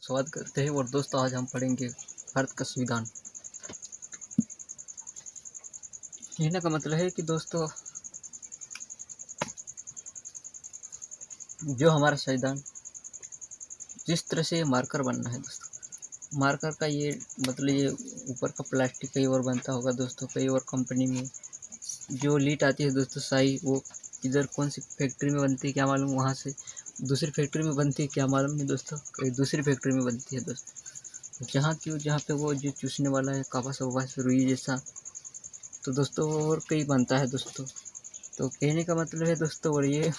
स्वागत करते हैं। और दोस्तों आज हम पढ़ेंगे भारत का संविधान। कहने का मतलब है कि दोस्तों जो हमारा संविधान जिस तरह से मार्कर बनना है दोस्तों, मार्कर का ये मतलब ये ऊपर का प्लास्टिक कई और बनता होगा दोस्तों, कई और कंपनी में जो लीट आती है दोस्तों शाही, वो इधर कौन सी फैक्ट्री में बनती है क्या मालूम, वहाँ से दूसरी फैक्ट्री में बनती है क्या मालूम नहीं दोस्तों, कहीं दूसरी फैक्ट्री में बनती है दोस्तों। जहाँ पे वो जो चूसने वाला है कपास वपास रुई जैसा, तो दोस्तों और कई बनता है दोस्तों। तो कहने का मतलब है दोस्तों, और ये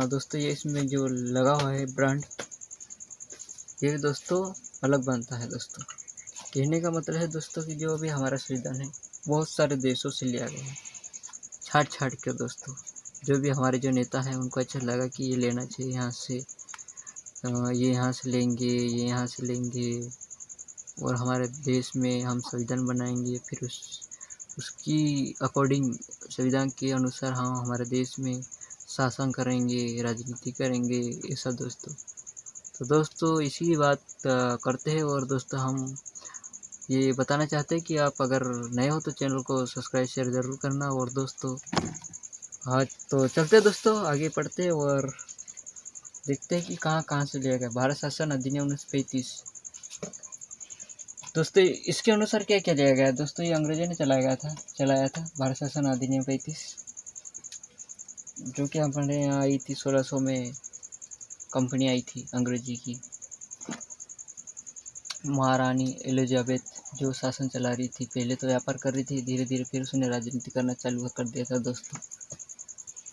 दोस्तों ये इसमें जो लगा हुआ है ब्रांड, ये दोस्तों अलग बनता है दोस्तों। कहने का मतलब है दोस्तों कि जो अभी हमारा संविधान है बहुत सारे देशों से लिया गया है, छाट छाट के दोस्तों। जो भी हमारे जो नेता हैं उनको अच्छा लगा कि ये लेना चाहिए यहाँ से, ये यहाँ से लेंगे, ये यहाँ से लेंगे, और हमारे देश में हम संविधान बनाएंगे, फिर उसकी अकॉर्डिंग संविधान के अनुसार हम हमारे देश में शासन करेंगे, राजनीति करेंगे, ऐसा दोस्तों। तो दोस्तों इसी बात करते हैं। और दोस्तों हम ये बताना चाहते हैं कि आप अगर नए हो तो चैनल को सब्सक्राइब शेयर ज़रूर करना। और दोस्तों आज तो चलते हैं दोस्तों, आगे पढ़ते हैं और देखते हैं कि कहाँ से लिया गया भारत शासन अधिनियम 1935। दोस्तों इसके अनुसार क्या क्या लिया गया दोस्तों, ये अंग्रेजों ने चलाया था भारत शासन अधिनियम 35, जो कि हमारे यहाँ आई थी 1600 में। कंपनी आई थी अंग्रेजी की, महारानी एलिजाबेथ जो शासन चला रही थी। पहले तो व्यापार कर रही थी, धीरे धीरे फिर उसने राजनीति करना चालू कर दिया था दोस्तों।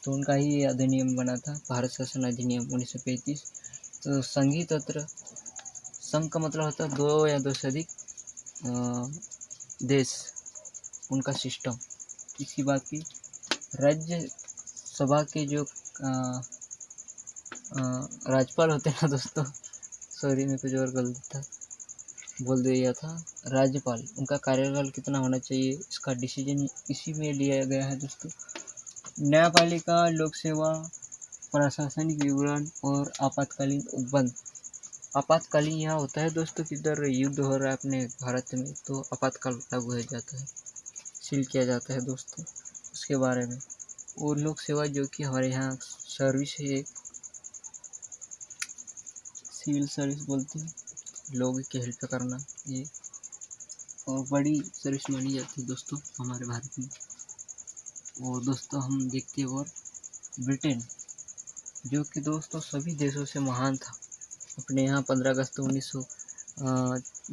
तो उनका ही ये अधिनियम बना था भारत शासन अधिनियम 1935। तो संघीय तंत्र, संघ का मतलब होता है दो या दो से अधिक देश, उनका सिस्टम। इसी बात की राज्य सभा के जो राज्यपाल होते हैं ना दोस्तों, सॉरी मैं कुछ और बोल दिया था, राज्यपाल, उनका कार्यकाल कितना होना चाहिए इसका डिसीजन इसी में लिया गया है दोस्तों। न्यायपालिका, लोक सेवा, प्रशासनिक विवरण और आपातकालीन उपबंध। आपातकालीन यह होता है दोस्तों कि इधर युद्ध हो रहा है अपने भारत में, तो आपातकाल लागू हो जाता है, सील किया जाता है दोस्तों उसके बारे में। और लोक सेवा जो कि हमारे यहाँ सर्विस है, एक सिविल सर्विस बोलते हैं, लोगों की हेल्प करना, ये और बड़ी सर्विस मानी जाती है दोस्तों हमारे भारत में। और दोस्तों हम देखते हैं और ब्रिटेन, जो कि दोस्तों सभी देशों से महान था। अपने यहाँ 15 अगस्त 1900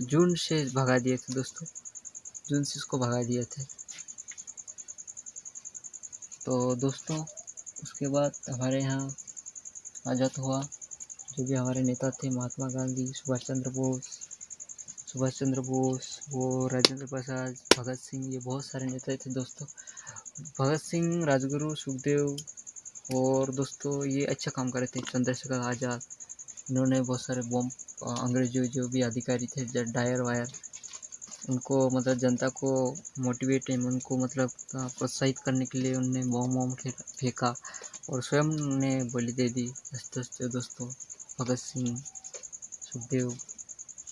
जून से भगा दिए थे दोस्तों, जून से इसको भगा दिए थे। तो दोस्तों उसके बाद हमारे यहाँ आज़ाद हुआ, जो भी हमारे नेता थे महात्मा गांधी, सुभाष चंद्र बोस, वो राजेंद्र प्रसाद, भगत सिंह, ये बहुत सारे नेता थे दोस्तों। भगत सिंह, राजगुरु, सुखदेव, और दोस्तों ये अच्छा काम करे थे। चंद्रशेखर आज़ाद, इन्होंने बहुत सारे बॉम्ब, अंग्रेजों जो भी अधिकारी थे डायर वायर, उनको मतलब जनता को मोटिवेट, उनको मतलब प्रोत्साहित करने के लिए उनने बॉम्ब फेंका और स्वयं ने बलि दे दी दोस्तों। भगत सिंह, सुखदेव,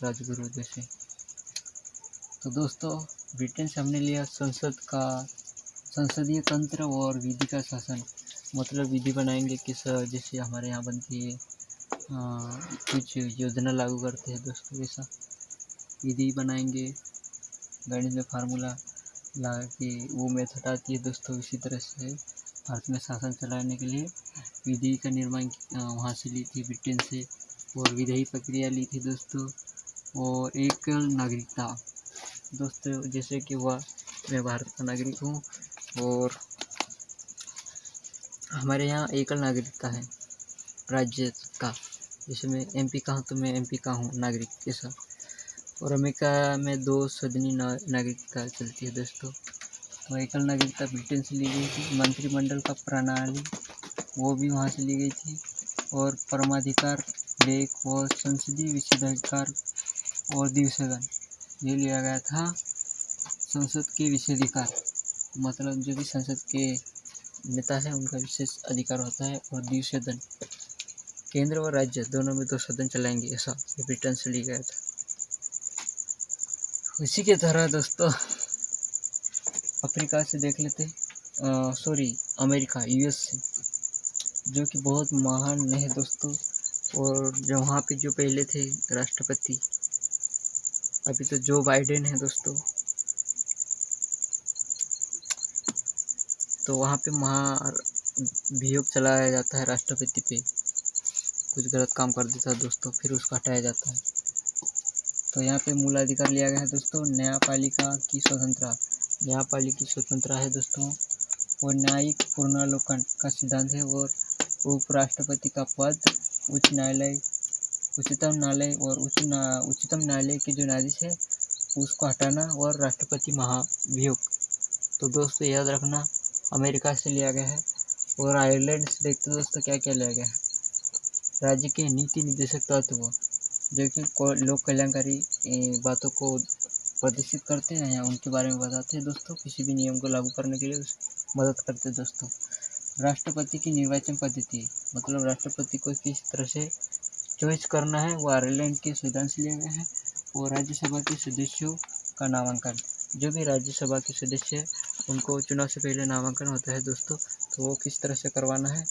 राजगुरु जैसे। तो दोस्तों ब्रिटेन से हमने लिया संसदीय तंत्र और विधि का शासन, मतलब विधि बनाएंगे किस, जैसे हमारे यहाँ बनती है कुछ योजना लागू करते हैं दोस्तों, वैसा विधि बनाएंगे, गणित में फार्मूला लगा के वो मेथड आती है दोस्तों। इसी तरह से भारत में शासन चलाने के लिए विधि का निर्माण वहाँ से ली थी ब्रिटेन से, और विधायी प्रक्रिया ली थी दोस्तों। और एकल नागरिकता दोस्तों, जैसे कि हुआ मैं भारत का नागरिक हूँ और हमारे यहाँ एकल नागरिकता है राज्य का, जैसे मैं एमपी का हूँ तो मैं एमपी का हूँ नागरिक ऐसा। और अमेरिका में 2 सदनी नागरिकता चलती है दोस्तों। तो एकल नागरिकता ब्रिटेन से ली गई थी। मंत्रिमंडल का प्रणाली वो भी वहाँ से ली गई थी। और परमाधिकार लेख व संसदीय विशेषाधिकार और द्विसदन, ये लिया गया था संसद के विशेषाधिकार, मतलब जो भी संसद के नेता है उनका विशेष अधिकार होता है। और द्विसदन, केंद्र और राज्य दोनों में 2 सदन चलाएंगे, ऐसा ये ब्रिटेन से लिया गया था। इसी के तरह दोस्तों अफ्रीका से देख लेते, अमेरिका यूएस से, जो कि बहुत महान है दोस्तों। और जो वहाँ पे जो पहले थे राष्ट्रपति, अभी तो जो बाइडेन है दोस्तों, तो वहाँ पे महाभियोग चलाया जाता है राष्ट्रपति पे, कुछ गलत काम कर देता है दोस्तों, फिर उसको हटाया जाता है। तो यहाँ पे मूल अधिकार लिया गया है दोस्तों न्यायपालिका की स्वतंत्रता है दोस्तों, और न्यायिक पुनरावलोकन का सिद्धांत है, और उपराष्ट्रपति का पद उच्चतम न्यायालय के जो न्यायाधीश है उसको हटाना, और राष्ट्रपति महाभियोग। तो दोस्तों याद रखना अमेरिका से लिया गया है। और आयरलैंड से देखते दोस्तों क्या क्या लिया गया है। राज्य के नीति निर्देशक तत्व जो कि लोक कल्याणकारी बातों को प्रदर्शित करते हैं या उनके बारे में बताते हैं दोस्तों, किसी भी नियम को लागू करने के लिए मदद करते हैं दोस्तों। राष्ट्रपति की निर्वाचन पद्धति, मतलब राष्ट्रपति को किस तरह से चॉइस करना है, वो आयरलैंड के संविधान से लिया गया है। और राज्यसभा के सदस्यों का नामांकन, जो भी राज्यसभा के सदस्य है उनको चुनाव से पहले नामांकन होता है दोस्तों, तो वो किस तरह से करवाना है,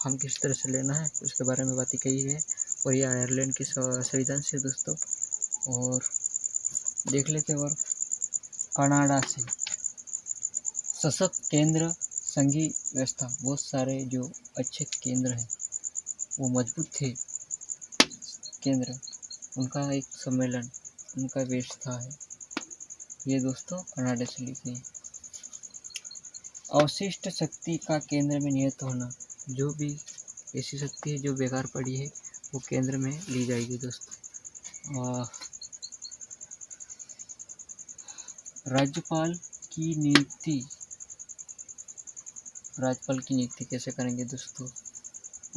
हम किस तरह से लेना है, उसके बारे में बातें कही है। और ये आयरलैंड के संविधान से दोस्तों। और देख लेते हैं और कनाडा से सशक्त केंद्र संघीय व्यवस्था, बहुत सारे जो अच्छे केंद्र हैं वो मजबूत थे केंद्र, उनका एक सम्मेलन, उनका व्यवस्था है ये दोस्तों कनाडा से लिखी है। अवशिष्ट शक्ति का केंद्र में निहित होना, जो भी ऐसी शक्ति है जो बेकार पड़ी है वो केंद्र में ली जाएगी दोस्तों। राज्यपाल की नियुक्ति कैसे करेंगे दोस्तों।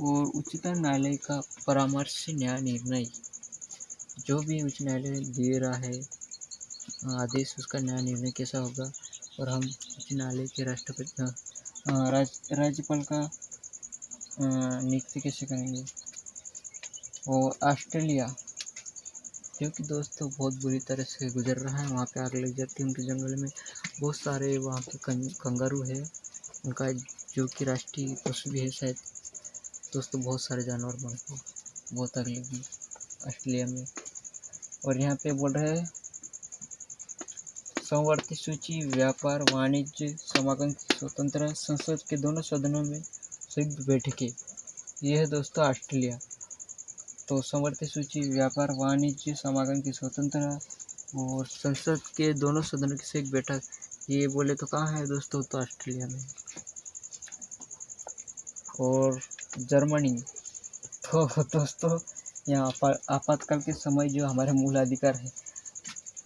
और उच्चतम न्यायालय का परामर्श न्याय निर्णय, जो भी उच्च न्यायालय दे रहा है आदेश, उसका न्याय निर्णय कैसा होगा। और हम उच्च न्यायालय के राज्यपाल का नियुक्ति कैसे करेंगे। और ऑस्ट्रेलिया, जो कि दोस्तों बहुत बुरी तरह से गुजर रहा है, वहाँ पे आग लग जाती है उनके जंगल में, बहुत सारे वहाँ पे कंगारू है, उनका जो कि राष्ट्रीय पशु भी है शायद दोस्तों, बहुत सारे जानवर मर गए, बहुत आग लगी ऑस्ट्रेलिया में। और यहाँ पे बोल रहे हैं समवर्ती सूची, व्यापार वाणिज्य समागम की स्वतंत्रता, संसद के दोनों सदनों में संयुक्त बैठकें, ये है दोस्तों ऑस्ट्रेलिया। तो समवर्ती सूची, व्यापार वाणिज्य समागम की स्वतंत्रता और संसद के दोनों सदनों की संयुक्त बैठक, ये बोले तो कहाँ है दोस्तों, तो ऑस्ट्रेलिया में। और जर्मनी, तो दोस्तों यहाँ पर आपातकाल के समय जो हमारे मूल अधिकार है,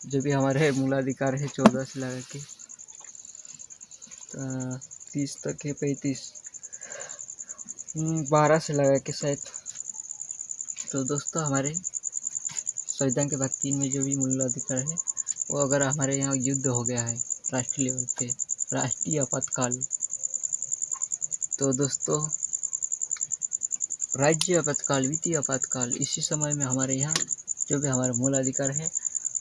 जो भी हमारे मूलाधिकार है 14 से लगा के 30 तक है, 12 से लगा के शायद। तो दोस्तों हमारे संविधान के भाग 3 में जो भी मूलाधिकार है वो अगर हमारे यहाँ युद्ध हो गया है राष्ट्रीय लेवल पे, राष्ट्रीय आपातकाल, तो दोस्तों राज्य आपातकाल, वित्तीय आपातकाल, इसी समय में हमारे यहाँ जो भी हमारे मूल अधिकार है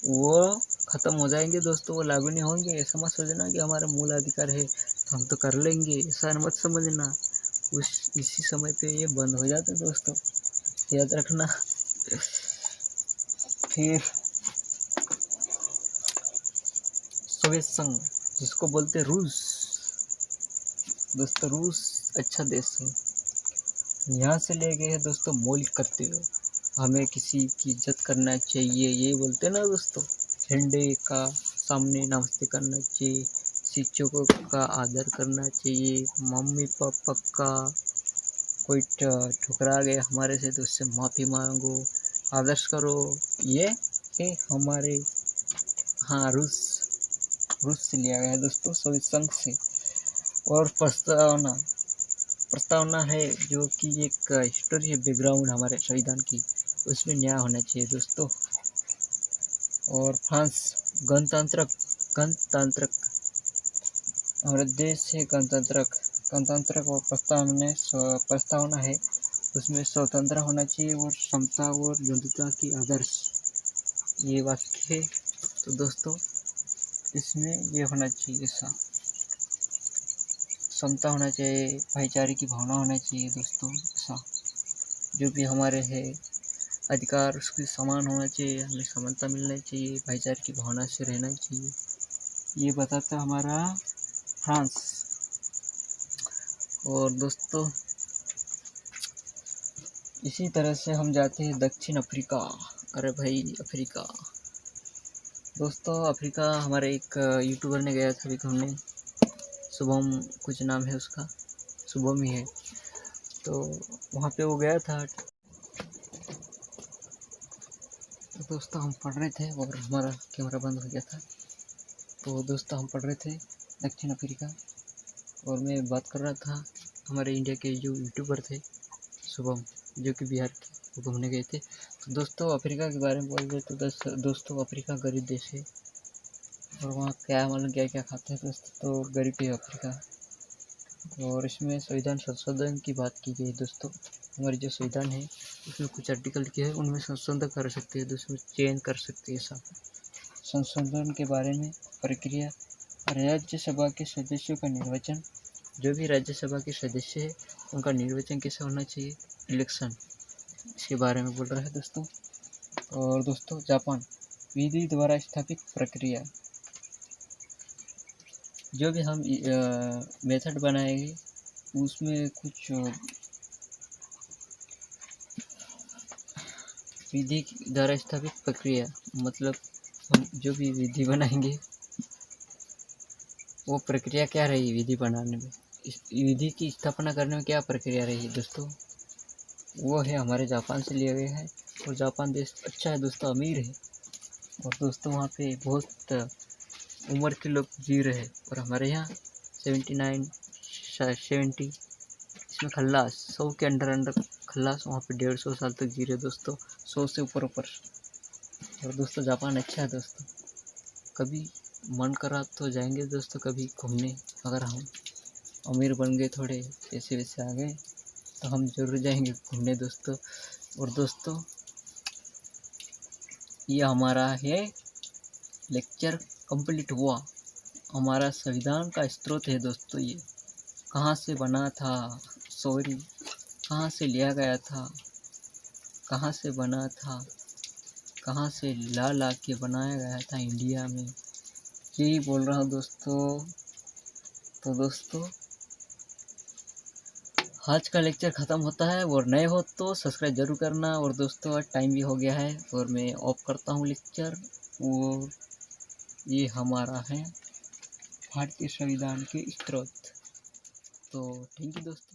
वो ख़त्म हो जाएंगे दोस्तों, वो लागू नहीं होंगे। ऐसा मत सोचना कि हमारा मूल अधिकार है तो हम तो कर लेंगे, ऐसा मत समझना। इसी समय पे ये बंद हो जाता है दोस्तों, याद रखना। फिर सोवियत संघ, जिसको बोलते रूस दोस्तों, रूस अच्छा देश है। यहाँ से ले गए हैं दोस्तों मौलिक कर्तव्य, हमें किसी की इज्जत करना चाहिए, ये बोलते ना दोस्तों, झंडे का सामने नमस्ते करना चाहिए, शिक्षकों का आदर करना चाहिए, मम्मी पापा का कोई ठुकरा गया हमारे से तो उससे माफ़ी मांगो, आदर्श करो, ये है हमारे। हाँ, रूस से लिया गया है दोस्तों, सोवियत संघ से। और प्रस्तावना है जो कि एक हिस्टोरी है, बैकग्राउंड हमारे संविधान की, उसमें न्याय होना चाहिए दोस्तों। और फ्रांस, गणतंत्र हमारे देश से गणतंत्र और प्रस्तावना है उसमें स्वतंत्र होना चाहिए और समता और बंधुता की आदर्श, ये वाक्य है। तो दोस्तों इसमें ये होना चाहिए, ऐसा समता होना चाहिए, भाईचारे की भावना होना चाहिए दोस्तों। ऐसा जो भी हमारे है अधिकार उसके समान होना चाहिए, हमें समानता मिलना चाहिए, भाईचारे की भावना से रहना चाहिए, ये बताता हमारा फ्रांस। और दोस्तों इसी तरह से हम जाते हैं दक्षिण अफ्रीका। अरे भाई अफ्रीका, दोस्तों अफ्रीका हमारे एक यूट्यूबर ने गया था अभी घूमने, शुभम कुछ नाम है उसका, शुभम ही है। तो वहाँ पे वो गया था। तो दोस्तों हम पढ़ रहे थे और हमारा कैमरा बंद हो गया था। तो दोस्तों हम पढ़ रहे थे दक्षिण अफ्रीका, और मैं बात कर रहा था हमारे इंडिया के जो यूट्यूबर थे शुभम, जो कि बिहार के, वो घूमने गए थे। तो दोस्तों अफ्रीका के बारे में बोल रहे तो दोस्तों अफ्रीका गरीब देश है, और वहाँ क्या मालूम क्या क्या खाते हैं दोस्तों, तो गरीब है अफ्रीका। और इसमें संविधान संशोधन की बात की गई दोस्तों। हमारी जो संविधान है उसमें कुछ आर्टिकल लिखे हैं, उनमें संशोधन कर सकते हैं दोस्तों, चेंज कर सकते हैं। ऐसा संशोधन के बारे में प्रक्रिया, राज्यसभा के सदस्यों का निर्वाचन, जो भी राज्यसभा के सदस्य है उनका निर्वाचन कैसा होना चाहिए, इलेक्शन, इसके बारे में बोल रहा है दोस्तों। और दोस्तों जापान, विधि द्वारा स्थापित प्रक्रिया, जो भी हम मेथड बनाएंगे उसमें कुछ विधि द्वारा स्थापित प्रक्रिया, मतलब हम जो भी विधि बनाएंगे वो प्रक्रिया क्या रही, विधि बनाने में, इस विधि की स्थापना करने में क्या प्रक्रिया रही दोस्तों, वो है हमारे जापान से लिया गया है। और जापान देश अच्छा है दोस्तों, अमीर है, और दोस्तों वहाँ पे बहुत उम्र के लोग जी रहे हैं, और हमारे यहाँ 79 70, इसमें खल्लास 100 के अंडर खल्लास, वहाँ पे 150 साल तक जी रहे दोस्तों, 100 से ऊपर। और दोस्तों जापान अच्छा है दोस्तों, कभी मन करा तो जाएंगे दोस्तों कभी घूमने, अगर हम अमीर बन गए, थोड़े पैसे वैसे आ गए तो हम जरूर जाएंगे घूमने दोस्तों। और दोस्तों ये हमारा है लेक्चर कंप्लीट हुआ। हमारा संविधान का स्रोत है दोस्तों, ये कहाँ से बना था, सॉरी कहाँ से लिया गया था, कहाँ से बना था, कहाँ से ला के बनाया गया था इंडिया में, यही बोल रहा हूँ दोस्तों। तो दोस्तों आज का लेक्चर ख़त्म होता है, और नए हो तो सब्सक्राइब जरूर करना। और दोस्तों आज टाइम भी हो गया है और मैं ऑफ करता हूँ लेक्चर। और ये हमारा है भारतीय संविधान के स्रोत। तो थैंक यू दोस्तों।